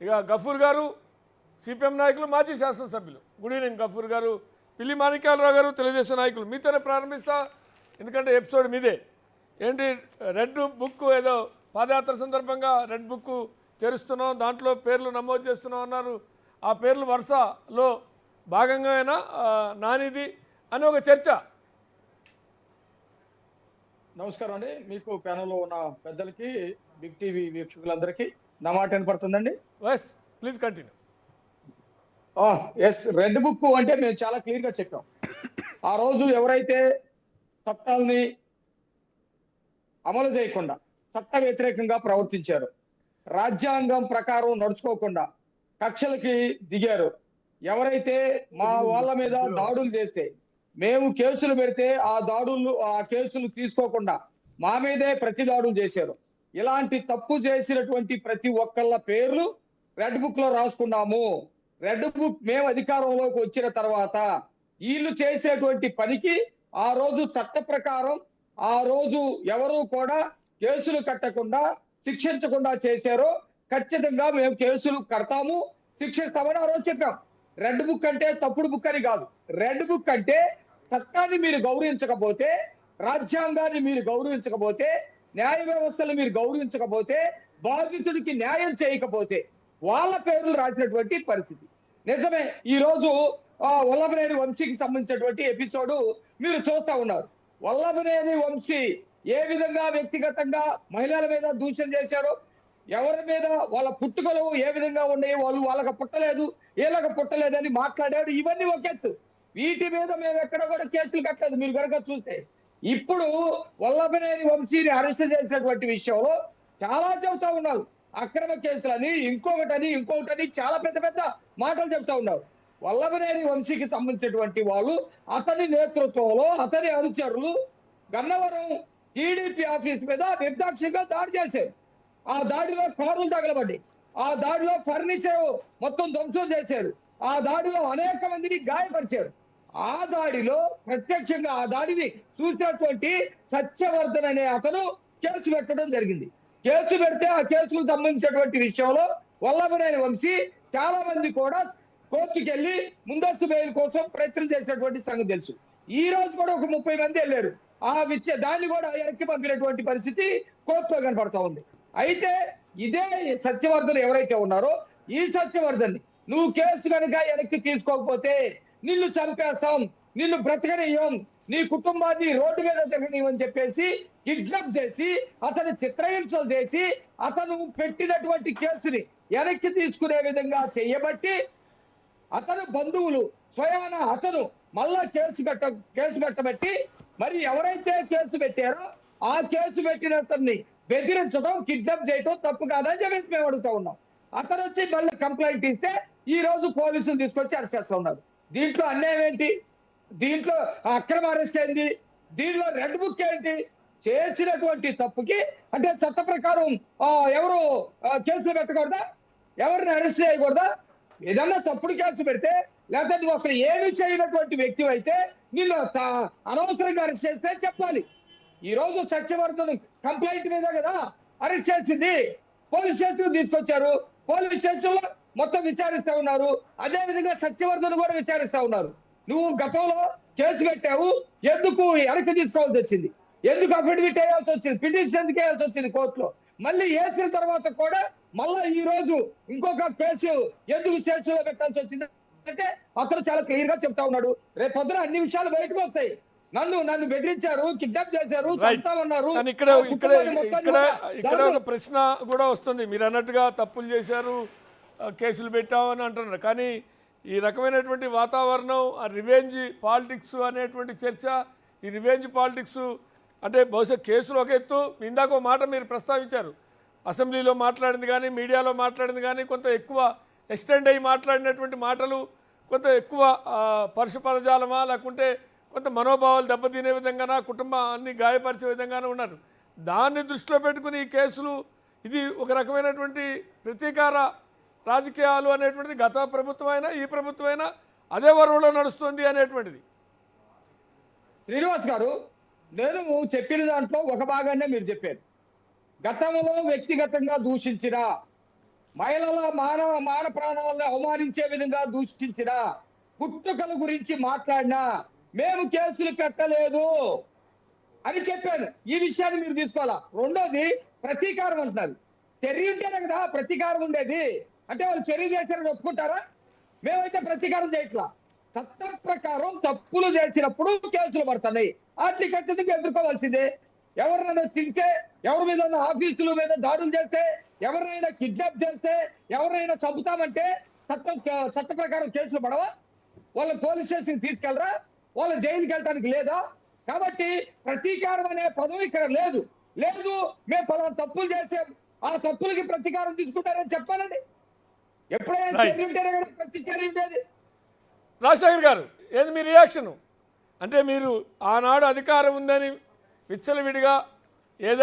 ఇక గఫూర్ గారు సిపిఎం నాయకులు, మాజీ శాసనసభ్యులు. గుడ్ ఈవినింగ్ గఫూర్ గారు. పిల్లి మాణిక్యాలరావు గారు, తెలుగుదేశం నాయకులు. మీతోనే ప్రారంభిస్తా, ఎందుకంటే ఎపిసోడ్ మీదే. ఏంటి రెడ్ బుక్, ఏదో పాదయాత్ర సందర్భంగా రెడ్ బుక్ తెరుస్తున్నాం, దాంట్లో పేర్లు నమోదు చేస్తున్నాం అన్నారు. ఆ పేర్లు వరుసలో భాగంగా నానిది అని ఒక చర్చ. నమస్కారం అండి. మీకు ప్యానల్లో ఉన్న పెద్దలకి, బిగ్ టీవీ వీక్షకులందరికీ నా మాట వినపడుతుందండి. వైస్ please continue. Yes, red book అంటే మేము చాలా క్లియర్ గా చెప్పాం. ఆ రోజు ఎవరైతే చట్టాలని అమలు చేయకుండా చట్ట వ్యతిరేకంగా ప్రవర్తించారు, రాజ్యాంగం ప్రకారం నడుచుకోకుండా కక్షలకి దిగారు, ఎవరైతే మా వాళ్ళ మీద దాడులు చేస్తే మేము కేసులు పెడితే ఆ కేసులు తీసుకోకుండా మా మీదే ప్రతి దాడులు చేశారు, ఇలాంటి తప్పు చేసినటువంటి ప్రతి ఒక్కళ్ళ పేర్లు రెడ్ బుక్ లో రాసుకున్నాము. రెడ్ బుక్ మేము అధికారంలోకి వచ్చిన తర్వాత వీళ్ళు చేసేటువంటి పనికి ఆ రోజు చట్ట ప్రకారం ఆ రోజు ఎవరు కూడా కేసులు కట్టకుండా శిక్షించకుండా చేశారో ఖచ్చితంగా మేము కేసులు కడతాము, శిక్షిస్తామని ఆ రోజు చెప్పాం. రెడ్ బుక్ అంటే తప్పుడు బుక్ అని కాదు. రెడ్ బుక్ అంటే చట్టాన్ని మీరు గౌరవించకపోతే, రాజ్యాంగాన్ని మీరు గౌరవించకపోతే, న్యాయ వ్యవస్థను మీరు గౌరవించకపోతే, బాధితుడికి న్యాయం చేయకపోతే వాళ్ళ పేర్లు రాసినటువంటి పరిస్థితి. నిజమే, ఈ రోజు వల్లభనేని వంశీకి సంబంధించినటువంటి ఎపిసోడ్ మీరు చూస్తా ఉన్నారు. వల్లభనేని వంశీ ఏ విధంగా వ్యక్తిగతంగా మహిళల మీద దూషణ చేశారో, ఎవరి మీద వాళ్ళ పుట్టుకలు ఏ విధంగా ఉన్నాయి, వాళ్ళకి పుట్టలేదు వీళ్ళకి పుట్టలేదని మాట్లాడారు. ఇవన్నీ ఒక ఎత్తు. వీటి మీద మేము ఎక్కడ కూడా కేసులు కట్టలేదు. మీరు కనుక చూస్తే ఇప్పుడు వల్లభనేని వంశీని అరెస్ట్ చేసినటువంటి విషయంలో చాలా చెబుతా ఉన్నారు. అక్రమ కేసులని, ఇంకొకటని చాలా పెద్ద పెద్ద మాటలు చెప్తా ఉన్నారు. వల్లభనేని వంశీకి సంబంధించినటువంటి వాళ్ళు, అతని నేతృత్వంలో అతని అనుచరులు గన్నవరం టీడీపీ ఆఫీస్ మీద నిర్దాక్షికంగా దాడి చేశారు. ఆ దాడిలో కార్లు తగలబడ్డాయి, ఆ దాడిలో ఫర్నిచర్ మొత్తం ధ్వంసం చేశారు, ఆ దాడిలో అనేక మందిని గాయపరిచారు. ఆ దాడిలో ప్రత్యక్షంగా ఆ దాడిని చూసినటువంటి సత్యవర్ధన్ అనే అతను కేసు పెట్టడం జరిగింది. కేసు పెడితే ఆ కేసుకు సంబంధించినటువంటి విషయంలో వల్లభనేని వంశీ చాలా మంది కూడా కోర్టుకి వెళ్ళి ముందస్తు బెయిల్ కోసం ప్రయత్నం చేసినటువంటి సంగతి తెలుసు. ఈ రోజు కూడా ఒక 30 మంది వెళ్ళారు. దాన్ని కూడా వెనక్కి పంపినటువంటి పరిస్థితి కోర్టులో కనపడతా ఉంది. అయితే ఇదే సత్యవర్ధన్ ఎవరైతే ఉన్నారో, ఈ సత్యవర్ధన్ నువ్వు కేసు కనుక వెనక్కి తీసుకోకపోతే నిన్ను చంపేస్తాం, నిన్ను బ్రతకనీయం, నీ కుటుంబాన్ని రోడ్డు మీద తిరగనీయమని చెప్పేసి కిడ్నాప్ చేసి అతను చిత్రహింసలు చేసి అతను పెట్టినటువంటి కేసుని వెనక్కి తీసుకునే విధంగా చేయబట్టి అతను బంధువులు స్వయాన అతను మళ్ళా కేసు పెట్టబట్టి మరి ఎవరైతే కేసు పెట్టారో ఆ కేసు పెట్టిన అతన్ని బెదిరించడం, కిడ్నాప్ చేయడం తప్పు కాదని చెప్పేసి మేము అడుగుతా ఉన్నాం. అతను వచ్చి మళ్ళీ కంప్లైంట్ ఇస్తే ఈ రోజు పోలీసులు తీసుకొచ్చి అరెస్ట్ చేస్తా ఉన్నారు. దీంట్లో అన్యాయం ఏంటి? దీంట్లో అక్రమ అరెస్ట్ ఏంటి? దీంట్లో రెడ్ బుక్ ఏంటి? చేసినటువంటి తప్పుకి అంటే చట్ట ప్రకారం ఎవరు కేసులు పెట్టకూడదా? ఎవరిని అరెస్ట్ చేయకూడదా? ఏదన్నా తప్పుడు కేసు పెడితే, లేకపోతే నువ్వు అసలు ఏమి చేయనటువంటి వ్యక్తి అయితే నిన్ను అనవసరంగా అరెస్ట్ చేస్తే చెప్పాలి. ఈ రోజు సత్యవర్ధన్ కంప్లైంట్ మీద కదా అరెస్ట్ చేసింది. పోలీస్ స్టేషన్ తీసుకొచ్చారు, పోలీస్ స్టేషన్ లో మొత్తం విచారిస్తా ఉన్నారు. అదే విధంగా సత్యవర్ధన్ కూడా విచారిస్తా ఉన్నారు. నువ్వు గతంలో కేసు పెట్టావు, ఎందుకు వెనక్కి తీసుకోవాల్సి వచ్చింది? ఎందుకు అఫిడవిట్ వేయాల్సి వచ్చింది? పిటిషన్ ఎందుకు వేయాల్సి వచ్చింది కోర్టులో? మళ్ళీ వేసిన తర్వాత కూడా మళ్ళా ఈ రోజు ఇంకొక కేసు ఎందుకు స్టేషన్లో పెట్టాల్సి వచ్చింది అంటే అతను చాలా క్లియర్ గా చెప్తా ఉన్నాడు. రేపు పొద్దున అన్ని విషయాలు బయటకు వస్తాయి. నన్ను బెదిరించారు, కిడ్నాప్ చేశారు, చంపుతా ఉన్నారు. ఇక్కడ ఒక ప్రశ్న కూడా వస్తుంది. మీరు అన్నట్టుగా తప్పులు చేశారు, కేసులు పెట్టామని అంటున్నారు. కానీ ఈ రకమైనటువంటి వాతావరణం, ఆ రివెంజ్ పాలిటిక్స్ అనేటువంటి చర్చ, ఈ రివెంజ్ పాలిటిక్స్ అంటే బహుశా కేసులు ఒక ఎత్తు. ఇందాక మాట మీరు ప్రస్తావించారు, అసెంబ్లీలో మాట్లాడింది కానీ మీడియాలో మాట్లాడింది కానీ కొంత ఎక్కువ ఎక్స్టెండ్ అయ్యి మాట్లాడినటువంటి మాటలు కొంత ఎక్కువ పరుష పదజాలమా, లేకుంటే కొంత మనోభావాలు దెబ్బతినే విధంగానా, కుటుంబాన్ని గాయపరిచే విధంగానే ఉన్నారు. దాన్ని దృష్టిలో పెట్టుకుని ఈ కేసులు, ఇది ఒక రకమైనటువంటి ప్రతీకార రాజకీయాలు అనేటువంటిది గత ప్రభుత్వం అయినా ఈ ప్రభుత్వం అయినా అదే వరంలో నడుస్తుంది అనేటువంటిది. శ్రీనివాస్ గారు, నేను చెప్పిన దాంట్లో ఒక భాగాన్నే మీరు చెప్పారు. గతంలో వ్యక్తిగతంగా దూషించిన మహిళల మాన ప్రాణాలను అవమానించే విధంగా దూషించిన, పుట్టుకల గురించి మాట్లాడినా మేము కేసులు పెట్టలేదు అని చెప్పాను. ఈ విషయాన్ని మీరు తీసుకోవాలా. రెండోది ప్రతీకారం అంటున్నారు. చర్య ఉంటేనే కదా ప్రతీకారం ఉండేది. అంటే వాళ్ళు చర్య చేశారని ఒప్పుకుంటారా? మేమైతే ప్రతీకారం చేయట్లా. చట్టం ప్రకారం తప్పులు చేసినప్పుడు కేసులు పడుతున్నాయి. వాటిని ఖచ్చితంగా ఎదుర్కోవాల్సిందే. ఎవరినైనా తింటే, ఎవరి మీద ఆఫీసుల మీద దాడులు చేస్తే, ఎవరినైనా కిడ్నాప్ చేస్తే, ఎవరినైనా చంపుతామంటే చట్ట ప్రకారం కేసులు పడవా? వాళ్ళ పోలీస్ స్టేషన్ తీసుకెళ్ళరా? వాళ్ళ జైలుకి వెళ్ళడానికి లేదా? కాబట్టి ప్రతీకారం అనే పదం ఇక్కడ లేదు. మేము పలానా తప్పులు చేసాం, ఆ తప్పులకి ప్రతీకారం తీసుకుంటారని చెప్పాలండి. ఎప్పుడైనా చర్య ఉంటేనే కదా ప్రతి చర్య ఉండేది. రాజశేఖర్ గారు, ఏది మీ రియాక్షను? అంటే మీరు ఆనాడు అధికారం ఉందని విచ్చలవిడిగా ఏదో